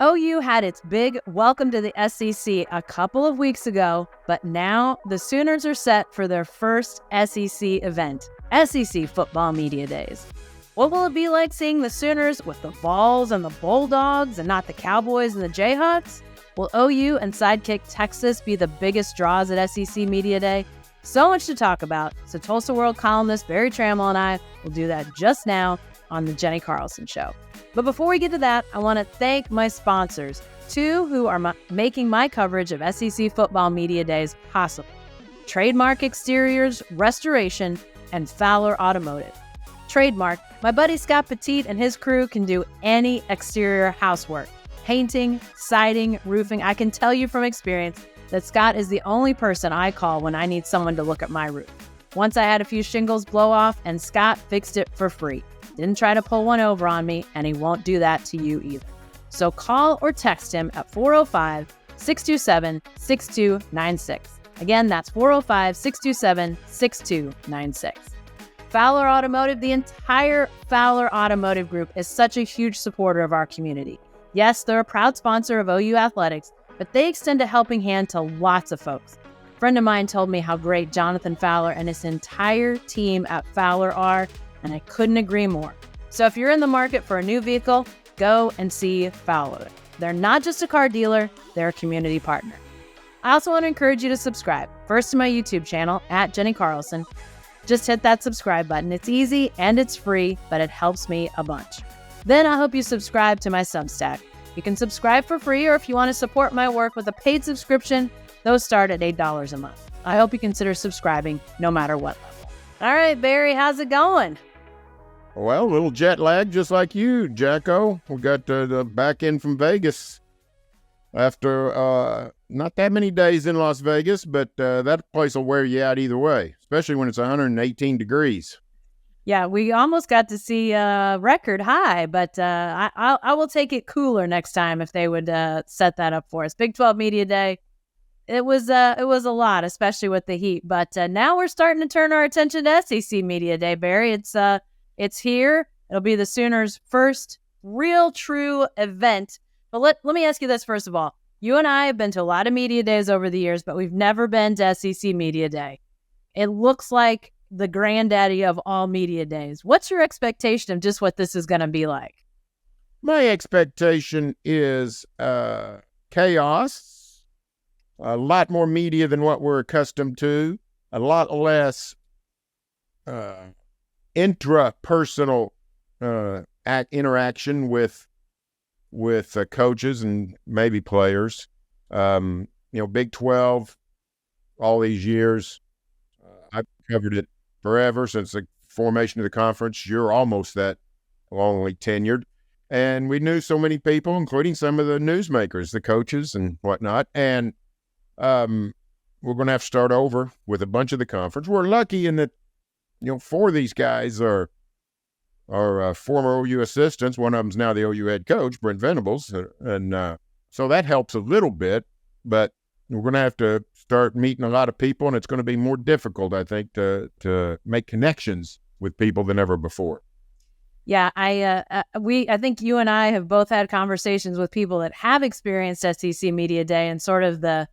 OU had its big welcome to the SEC a couple of weeks ago, but now the Sooners are set for their first SEC event, SEC Football Media Days. What will it be like seeing the Sooners with the Vols and the Bulldogs and not the Cowboys and the Jayhawks? Will OU and sidekick Texas be the biggest draws at SEC Media Day? So much to talk about, so Tulsa World columnist Berry Tramel and I will do that just now on the Jenni Carlson Show. But before we get to that, I want to thank my sponsors, two who are making my coverage of SEC Football Media Days possible: Trademark Exteriors, Restoration, and Fowler Automotive. Trademark, my buddy Scott Petete and his crew can do any exterior housework. Painting, siding, roofing. I can tell you from experience that Scott is the only person I call when I need someone to look at my roof. Once I had a few shingles blow off, and Scott fixed it for free. Didn't try to pull one over on me, and he won't do that to you either. So call or text him at 405-627-6296. Again, that's 405-627-6296. Fowler Automotive, the entire Fowler Automotive Group is such a huge supporter of our community. Yes, they're a proud sponsor of OU Athletics, but they extend a helping hand to lots of folks. A friend of mine told me how great Jonathan Fowler and his entire team at Fowler are, and I couldn't agree more. So if you're in the market for a new vehicle, go and see Fowler. They're not just a car dealer, they're a community partner. I also want to encourage you to subscribe. First to my YouTube channel, at Jenni Carlson. Just hit that subscribe button. It's easy and it's free, but it helps me a bunch. Then I hope you subscribe to my Substack. You can subscribe for free, or if you want to support my work with a paid subscription, those start at $8 a month. I hope you consider subscribing no matter what level. All right, Barry, how's it going? Well, a little jet lag, just like you, Jacko. We got back in from Vegas after not that many days in Las Vegas, but that place will wear you out either way, especially when it's 118 degrees. Yeah, we almost got to see a record high, but I will take it cooler next time if they would set that up for us. Big 12 Media Day. It was a lot, especially with the heat. But now we're starting to turn our attention to SEC Media Day, Barry. It's here. It'll be the Sooners' first real, true event. But let me ask you this first of all. You and I have been to a lot of media days over the years, but we've never been to SEC Media Day. It looks like the granddaddy of all media days. What's your expectation of just what this is going to be like? My expectation is chaos, a lot more media than what we're accustomed to, a lot less intrapersonal interaction with coaches and maybe players. Big 12, all these years, I've covered it forever since the formation of the conference. You're almost that longly tenured. And we knew so many people, including some of the newsmakers, the coaches and whatnot. And we're going to have to start over with a bunch of the conference. We're lucky in that, four of these guys are former OU assistants. One of them's now the OU head coach, Brent Venables. And so that helps a little bit. But we're going to have to start meeting a lot of people, and it's going to be more difficult, I think, to make connections with people than ever before. Yeah, I think you and I have both had conversations with people that have experienced SEC Media Day, and sort of the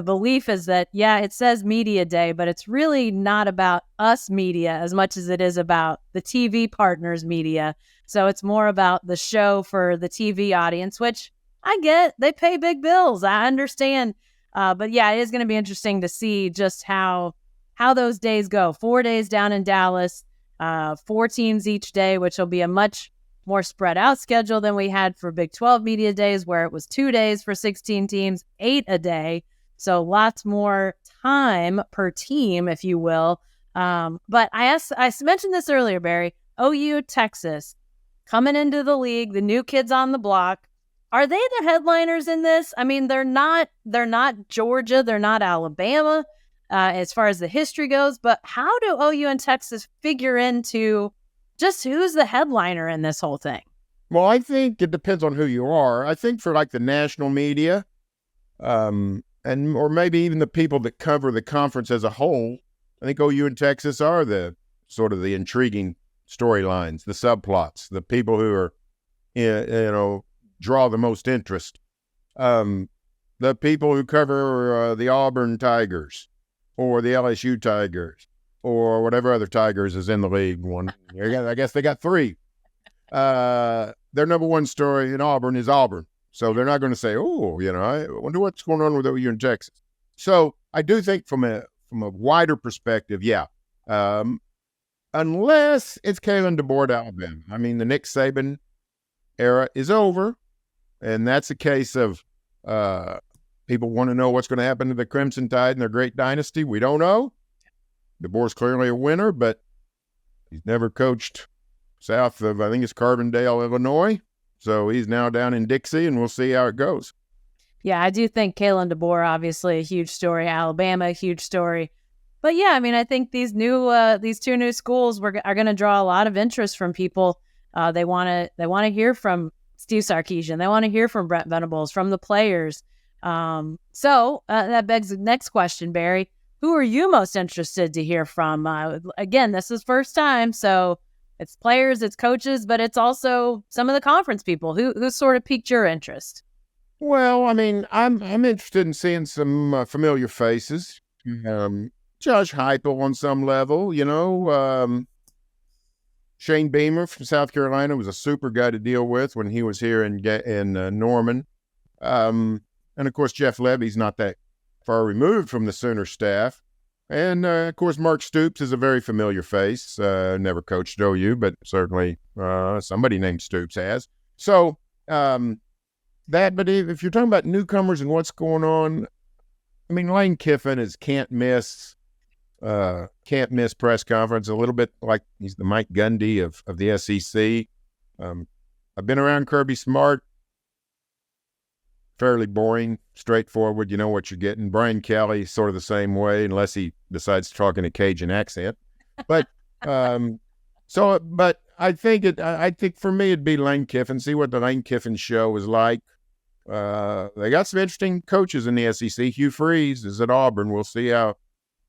belief is that, yeah, it says Media Day, but it's really not about us media as much as it is about the TV partners media. So it's more about the show for the TV audience, which I get. They pay big bills. I understand. But yeah, it is going to be interesting to see just how those days go. 4 days down in Dallas, 4 teams each day, which will be a much more spread out schedule than we had for Big 12 Media Days, where it was 2 days for 16 teams, 8 a day. So lots more time per team, if you will. But I mentioned this earlier, Barry. OU, Texas, coming into the league, the new kids on the block. Are they the headliners in this? I mean, they're not Georgia, they're not Alabama, as far as the history goes. But how do OU and Texas figure into just who's the headliner in this whole thing? Well, I think it depends on who you are. I think for like the national media, or maybe even the people that cover the conference as a whole, I think OU and Texas are the sort of the intriguing storylines, the subplots, the people who are, draw the most interest. The people who cover the Auburn Tigers or the LSU Tigers or whatever other Tigers is in the league. I guess they got three. Their number one story in Auburn is Auburn. So they're not going to say, oh, I wonder what's going on with OU in Texas. So I do think from a wider perspective, yeah. Unless it's Kalen DeBoer to Alabama. I mean, the Nick Saban era is over, and that's a case of people want to know what's going to happen to the Crimson Tide and their great dynasty. We don't know. DeBoer's clearly a winner, but he's never coached south of, I think it's Carbondale, Illinois. So he's now down in Dixie, and we'll see how it goes. Yeah, I do think Kalen DeBoer, obviously a huge story. Alabama, a huge story. But yeah, I mean, I think these two new schools are going to draw a lot of interest from people. They want to hear from Steve Sarkisian. They want to hear from Brent Venables, from the players. So that begs the next question, Barry. Who are you most interested to hear from? Again, this is first time, so it's players, it's coaches, but it's also some of the conference people. Who sort of piqued your interest? Well, I mean, I'm interested in seeing some familiar faces. Josh Heupel on some level, Shane Beamer from South Carolina was a super guy to deal with when he was here in Norman. And of course, Jeff Levy's not that far removed from the Sooner staff. And of course, Mark Stoops is a very familiar face. Never coached OU, but certainly somebody named Stoops has. So but if you're talking about newcomers and what's going on, I mean, Lane Kiffin is can't miss press conference, a little bit like he's the Mike Gundy of the SEC. I've been around Kirby Smart, fairly boring, straightforward. You know what you're getting. Brian Kelly, sort of the same way, unless he decides to talk in a Cajun accent. But but I think for me it'd be Lane Kiffin. See what the Lane Kiffin show is like. They got some interesting coaches in the SEC. Hugh Freeze is at Auburn. We'll see how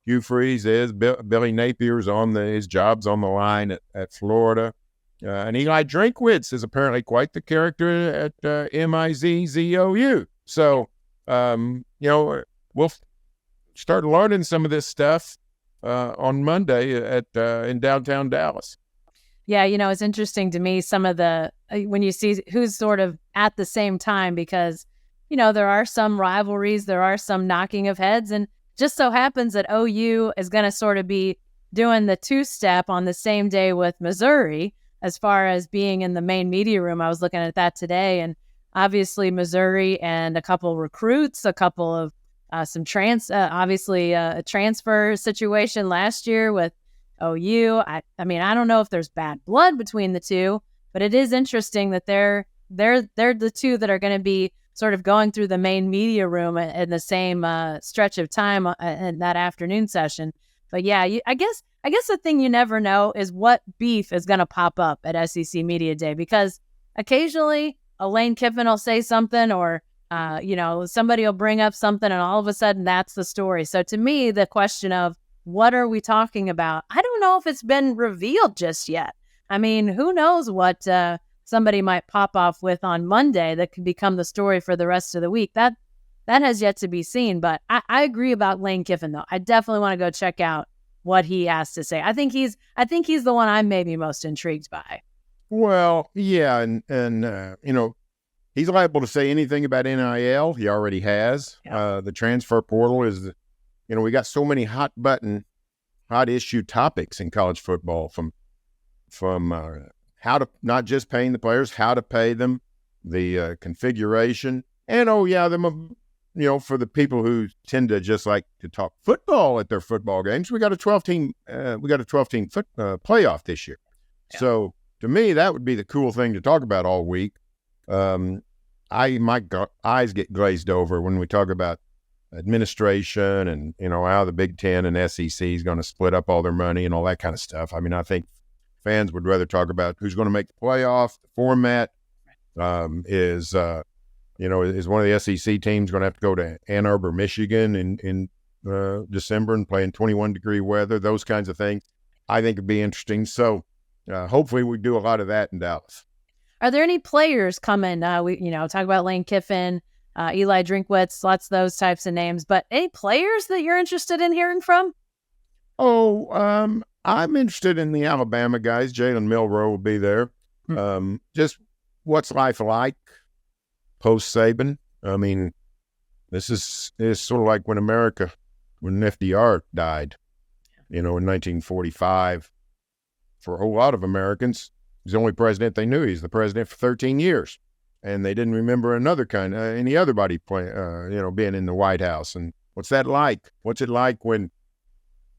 Hugh Freeze is. Billy Napier's his job's on the line at Florida. And Eli Drinkwitz is apparently quite the character at MIZZOU. So, we'll start learning some of this stuff on Monday in downtown Dallas. Yeah, it's interesting to me some of when you see who's sort of at the same time, because, there are some rivalries, there are some knocking of heads, and just so happens that OU is going to sort of be doing the two-step on the same day with Missouri as far as being in the main media room. I was looking at that today, and obviously Missouri and a couple recruits, a couple of obviously a transfer situation last year with OU. I mean, I don't know if there's bad blood between the two, but it is interesting that they're the two that are going to be sort of going through the main media room in the same stretch of time in that afternoon session. But yeah, I guess the thing you never know is what beef is going to pop up at SEC Media Day, because occasionally a Lane Kiffin will say something, or somebody will bring up something, and all of a sudden that's the story. So to me, the question of what are we talking about, I don't know if it's been revealed just yet. I mean, who knows what somebody might pop off with on Monday that could become the story for the rest of the week. That has yet to be seen. But I agree about Lane Kiffin, though. I definitely want to go check out what he has to say. I think he's the one I'm maybe most intrigued by. Well, yeah, and he's liable to say anything about NIL. He already has. Yeah. The transfer portal is, we got so many hot issue topics in college football, from how to, not just paying the players, how to pay them, the configuration, and for the people who tend to just like to talk football at their football games, we got a 12-team playoff this year. Yeah. So to me, that would be the cool thing to talk about all week. My eyes get glazed over when we talk about administration and, how the Big Ten and SEC is going to split up all their money and all that kind of stuff. I mean, I think fans would rather talk about who's going to make the playoff. The format is one of the SEC teams going to have to go to Ann Arbor, Michigan in December and play in 21-degree weather, those kinds of things. I think it'd be interesting. So hopefully we do a lot of that in Dallas. Are there any players coming? We talk about Lane Kiffin, Eli Drinkwitz, lots of those types of names. But any players that you're interested in hearing from? I'm interested in the Alabama guys. Jalen Milroe will be there. Just what's life like post-Saban? I mean, this is sort of like when FDR died, in 1945. For a whole lot of Americans, he's the only president they knew. He's the president for 13 years. And they didn't remember any other body being in the White House. And what's that like? What's it like when,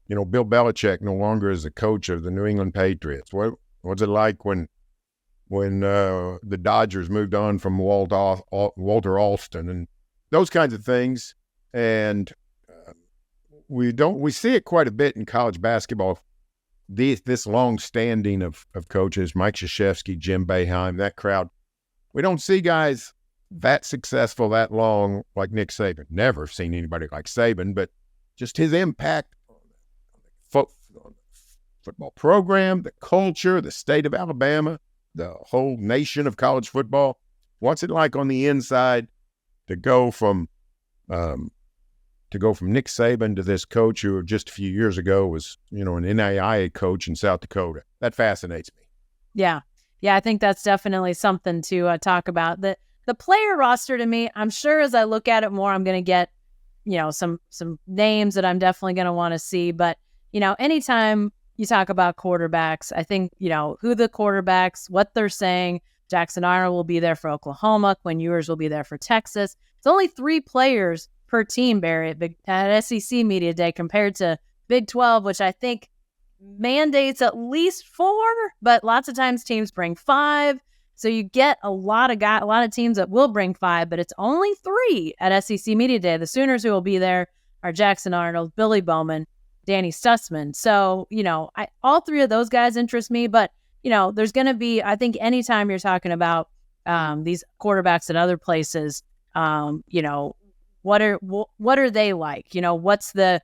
Bill Belichick no longer is the coach of the New England Patriots? What's it like when the Dodgers moved on from Walter Alston and those kinds of things? And we see it quite a bit in college basketball. This long standing of coaches, Mike Krzyzewski, Jim Boeheim, that crowd. We don't see guys that successful that long like Nick Saban. Never seen anybody like Saban, but just his impact on the football program, the culture, the state of Alabama, the whole nation of college football. What's it like on the inside to go from Nick Saban to this coach who just a few years ago was, an NAIA coach in South Dakota? That fascinates me. Yeah. Yeah, I think that's definitely something to talk about. The player roster, to me, I'm sure as I look at it more, I'm going to get, some names that I'm definitely going to want to see. But, anytime you talk about quarterbacks, I think, who the quarterbacks, what they're saying. Jackson Arnold will be there for Oklahoma. Quinn Ewers will be there for Texas. It's only 3 players per team, Barry, at SEC Media Day compared to Big 12, which I think mandates at least 4, but lots of times teams bring 5. So you get a lot of teams that will bring 5, but it's only 3 at SEC Media Day. The Sooners who will be there are Jackson Arnold, Billy Bowman, Danny Stutzman. So, all 3 of those guys interest me, but, there's going to be, I think anytime you're talking about these quarterbacks at other places, what are they like? What's the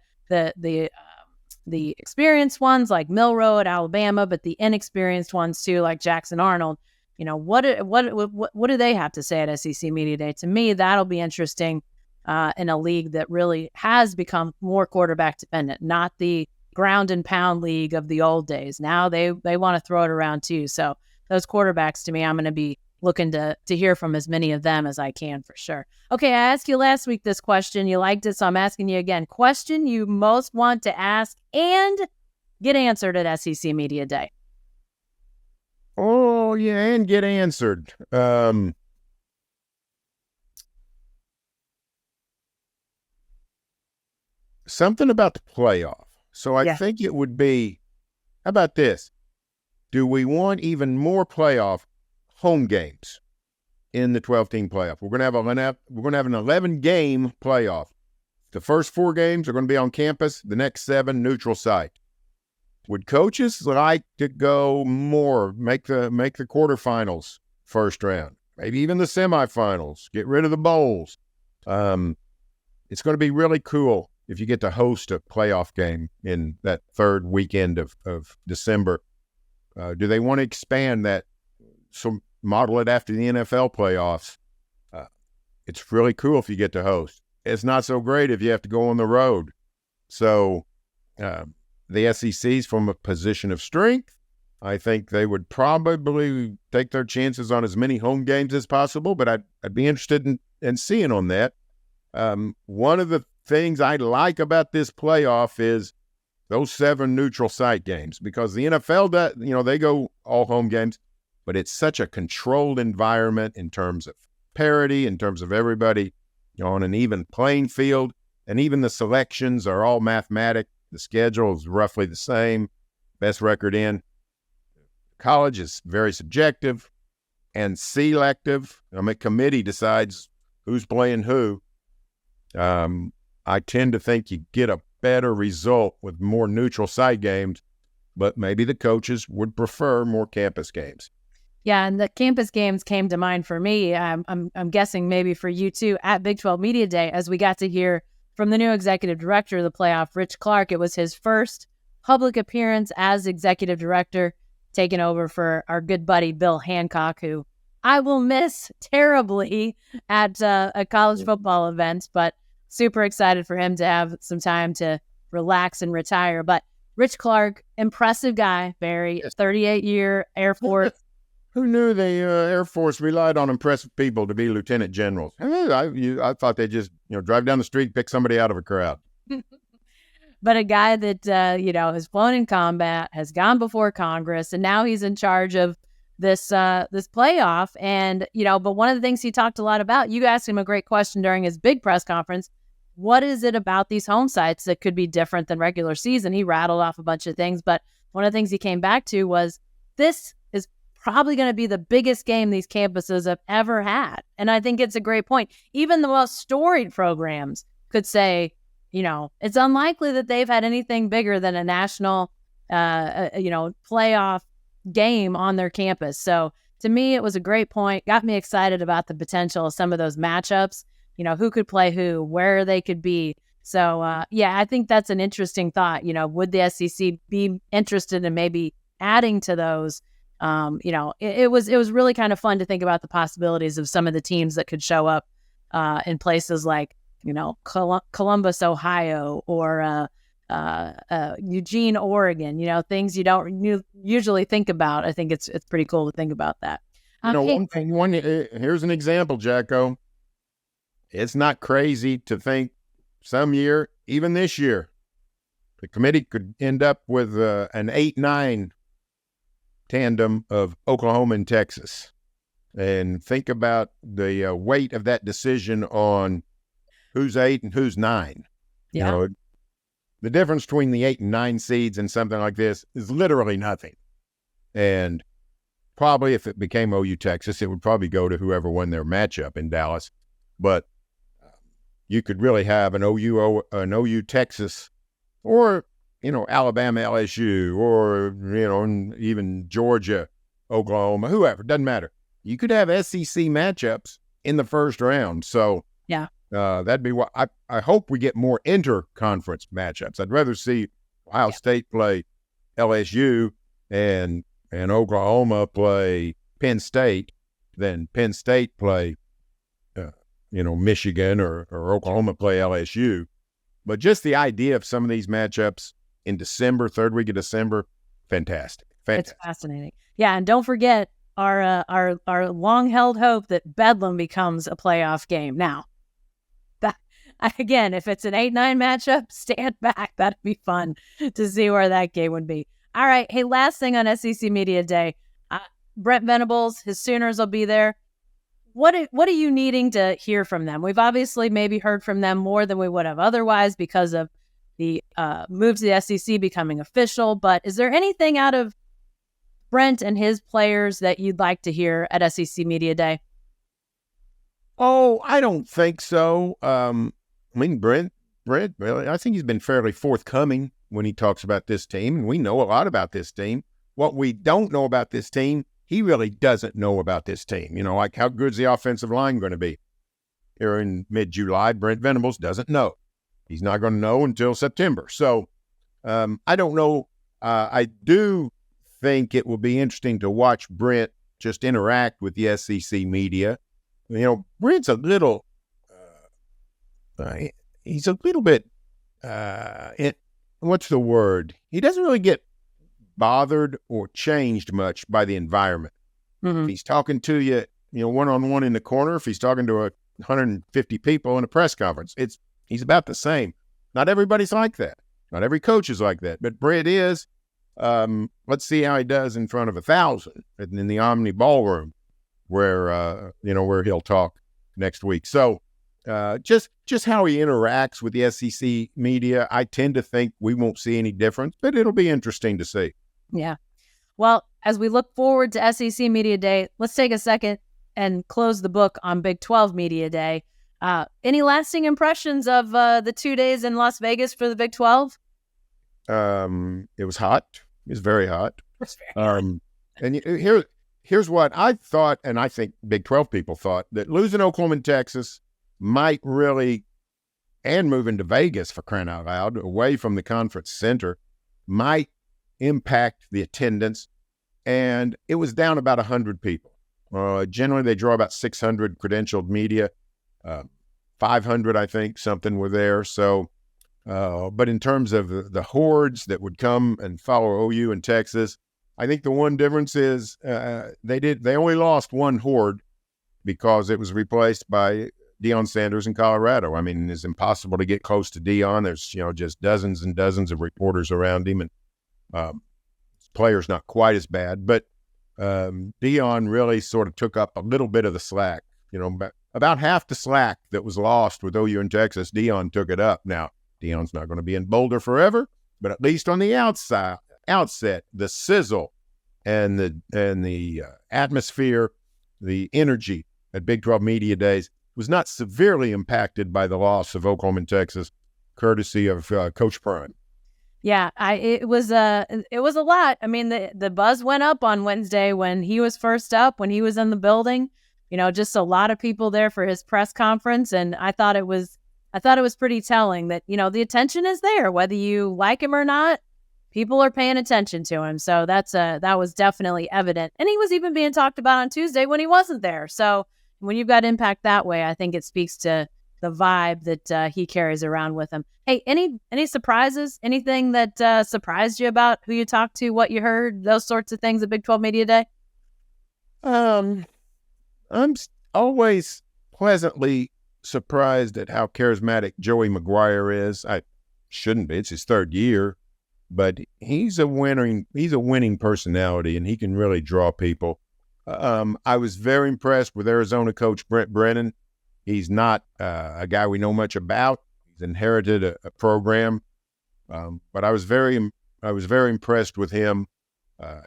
experienced ones like Milroe at Alabama, but the inexperienced ones too, like Jackson Arnold. What do they have to say at SEC Media Day? To me, that'll be interesting in a league that really has become more quarterback dependent, not the ground and pound league of the old days. Now they want to throw it around too. So those quarterbacks, to me, I'm going to be looking to hear from as many of them as I can for sure. Okay, I asked you last week this question. You liked it, so I'm asking you again. Question you most want to ask and get answered at SEC Media Day. Oh, yeah, and get answered. Something about the playoff. So I think it would be, how about this? Do we want even more playoff home games in the 12-team playoff? We're going to have an 11-game playoff. The first 4 games are going to be on campus. The next 7 neutral site. Would coaches like to go more, make the quarterfinals first round, maybe even the semifinals, get rid of the bowls? It's going to be really cool if you get to host a playoff game in that 3rd weekend of December. Do they want to expand that? So model it after the NFL playoffs. It's really cool if you get to host. It's not so great if you have to go on the road. So the SEC's from a position of strength. I think they would probably take their chances on as many home games as possible, but I'd be interested in seeing on that. One of the things I like about this playoff is those 7 neutral site games, because the NFL, they go all home games, but it's such a controlled environment in terms of parity, in terms of everybody on an even playing field, and even the selections are all mathematic. The schedule is roughly the same. Best record in. College is very subjective and selective. A committee decides who's playing who. I tend to think you get a better result with more neutral site games, but maybe the coaches would prefer more campus games. Yeah, and the campus games came to mind for me. I'm guessing maybe for you too at Big 12 Media Day, as we got to hear from the new executive director of the playoff, Rich Clark. It was his first public appearance as executive director, taking over for our good buddy Bill Hancock, who I will miss terribly at college football events, but super excited for him to have some time to relax and retire. But Rich Clark, impressive guy, Barry, 38-year Air Force. Who knew the Air Force relied on impressive people to be lieutenant generals? I thought they just drive down the street, pick somebody out of a crowd. But a guy that has flown in combat, has gone before Congress, and now he's in charge of this playoff. And but one of the things he talked a lot about, you asked him a great question during his big press conference. What is it about these home sites that could be different than regular season? He rattled off a bunch of things, but one of the things he came back to was this is probably going to be the biggest game these campuses have ever had. And I think it's a great point. Even the most storied programs could say, it's unlikely that they've had anything bigger than a national, playoff game on their campus. So to me, it was a great point. Got me excited about the potential of some of those matchups, who could play who, where they could be. So, I think that's an interesting thought. Would the SEC be interested in maybe adding to those? It was really kind of fun to think about the possibilities of some of the teams that could show up in places like, Columbus, Ohio, or Eugene, Oregon, things you don't usually think about. I think it's pretty cool to think about that. Here's an example, Jacko. It's not crazy to think some year, even this year, the committee could end up with an 8-9 tandem of Oklahoma and Texas. And think about the weight of that decision on who's 8 and who's 9. Yeah. The difference between the 8 and 9 seeds and something like this is literally nothing. And probably if it became OU Texas, it would probably go to whoever won their matchup in Dallas. But you could really have an OU Texas, or Alabama LSU, or even Georgia Oklahoma, whoever, doesn't matter. You could have SEC matchups in the first round. So yeah, that'd be what I hope we get more inter-conference matchups. I'd rather see Ohio State play LSU and Oklahoma play Penn State than Penn State play Michigan or Oklahoma play LSU. But just the idea of some of these matchups in December, third week of December, fantastic. It's fascinating. Yeah, and don't forget our long-held hope that Bedlam becomes a playoff game. Now, that again, if it's an 8-9 matchup, stand back. That'd be fun to see where that game would be. All right, hey, last thing on SEC Media Day, Brent Venables, his Sooners will be there. What are you needing to hear from them? We've obviously maybe heard from them more than we would have otherwise because of the move to the SEC becoming official. But is there anything out of Brent and his players that you'd like to hear at SEC Media Day? Oh, I don't think so. Brent, really, I think he's been fairly forthcoming when he talks about this team, and we know a lot about this team. What we don't know about this team, he really doesn't know about this team. Like how good's the offensive line going to be? Here in mid-July, Brent Venables doesn't know. He's not going to know until September. So I don't know. I do think it will be interesting to watch Brent just interact with the SEC media. Brent's a little, he's a little bit, what's the word? He doesn't really get bothered or changed much by the environment. Mm-hmm. If he's talking to you, one-on-one in the corner, if he's talking to 150 people in a press conference, he's about the same. Not everybody's like that. Not every coach is like that. But Brett is. Let's see how he does in front of 1,000 in the Omni Ballroom, where he'll talk next week. So just how he interacts with the SEC media, I tend to think we won't see any difference, but it'll be interesting to see. Yeah. Well, as we look forward to SEC Media Day, let's take a second and close the book on Big 12 Media Day. Any lasting impressions of the 2 days in Las Vegas for the Big 12? It was hot. It was very hot. It's very hot. And here's what I thought, and I think Big 12 people thought, that losing Oklahoma and Texas might really, and moving to Vegas, for crying out loud, away from the conference center, might impact the attendance. And it was down about 100 people. Generally, they draw about 600 credentialed media. 500, I think, something were there. So, but in terms of the hordes that would come and follow OU in Texas, I think the one difference is they only lost one horde because it was replaced by Deion Sanders in Colorado. I mean, it's impossible to get close to Deion. There's, just dozens and dozens of reporters around him, and players not quite as bad. But Deion really sort of took up a little bit of the slack. About half the slack that was lost with OU in Texas, Deion took it up. Now, Deion's not going to be in Boulder forever, but at least on the outset, the sizzle and the atmosphere, the energy at Big 12 Media Days was not severely impacted by the loss of Oklahoma and Texas, courtesy of Coach Prime. Yeah, it was a lot. I mean, the buzz went up on Wednesday when he was first up, when he was in the building. Just a lot of people there for his press conference, and I thought it was pretty telling that the attention is there, whether you like him or not. People are paying attention to him, so that was definitely evident. And he was even being talked about on Tuesday when he wasn't there. So when you've got impact that way, I think it speaks to the vibe that he carries around with him. Hey, any surprises? Anything that surprised you about who you talked to, what you heard, those sorts of things at Big 12 Media Day? I'm always pleasantly surprised at how charismatic Joey McGuire is. I shouldn't be. It's his third year, but he's a winning personality, and he can really draw people. I was very impressed with Arizona coach Brent Brennan. He's not a guy we know much about. He's inherited a program, but I was very impressed with him.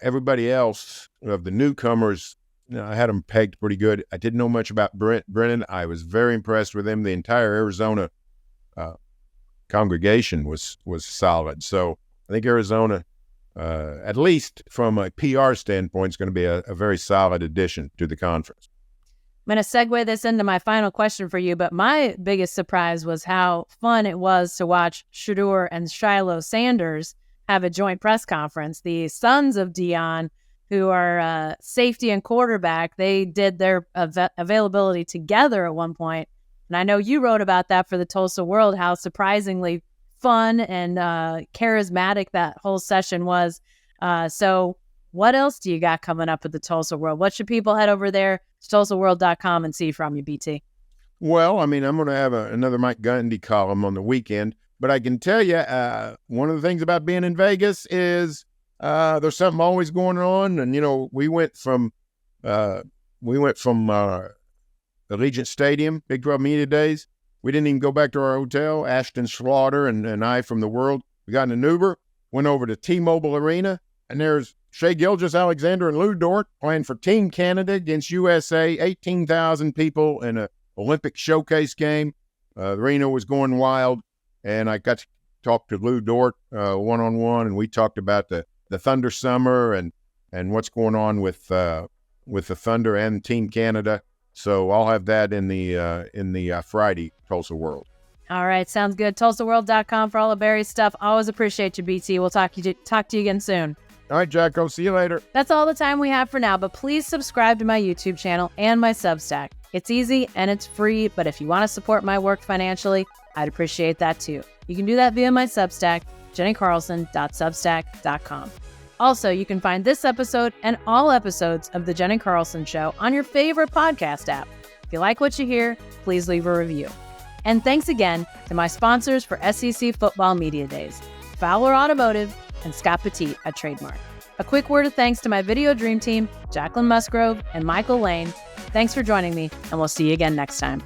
Everybody else of the newcomers, I had them pegged pretty good. I didn't know much about Brent Brennan. I was very impressed with him. The entire Arizona congregation was solid. So I think Arizona, at least from a PR standpoint, is going to be a very solid addition to the conference. I'm going to segue this into my final question for you, but my biggest surprise was how fun it was to watch Shedeur and Shiloh Sanders have a joint press conference. The sons of Deion, who are safety and quarterback, they did their availability together at one point. And I know you wrote about that for the Tulsa World, how surprisingly fun and charismatic that whole session was. So what else do you got coming up at the Tulsa World? What should people head over there to tulsaworld.com and see from you, BT? Well, I mean, I'm going to have another Mike Gundy column on the weekend, but I can tell you one of the things about being in Vegas is there's something always going on. And, we went from Allegiant Stadium, Big 12 Media Days. We didn't even go back to our hotel. Ashton Slaughter and I from the World, we got in an Uber, went over to T-Mobile Arena, and there's Shea Gilgeous-Alexander and Lou Dort playing for Team Canada against USA, 18,000 people in an Olympic showcase game. The arena was going wild, and I got to talk to Lou Dort one-on-one, and we talked about the Thunder Summer and what's going on with the Thunder and Team Canada. So I'll have that in the Friday Tulsa World. All right, sounds good. TulsaWorld.com for all of Barry's stuff. Always appreciate you, BT. We'll talk to you again soon. All right, Jacko. See you later. That's all the time we have for now, but please subscribe to my YouTube channel and my Substack. It's easy and it's free, but if you want to support my work financially, I'd appreciate that too. You can do that via my Substack, jennicarlson.substack.com. Also, you can find this episode and all episodes of The Jenni Carlson Show on your favorite podcast app. If you like what you hear, please leave a review. And thanks again to my sponsors for SEC Football Media Days, Fowler Automotive and Scott Petete at Trademark. A quick word of thanks to my video dream team, Jacqueline Musgrove and Michael Lane. Thanks for joining me, and we'll see you again next time.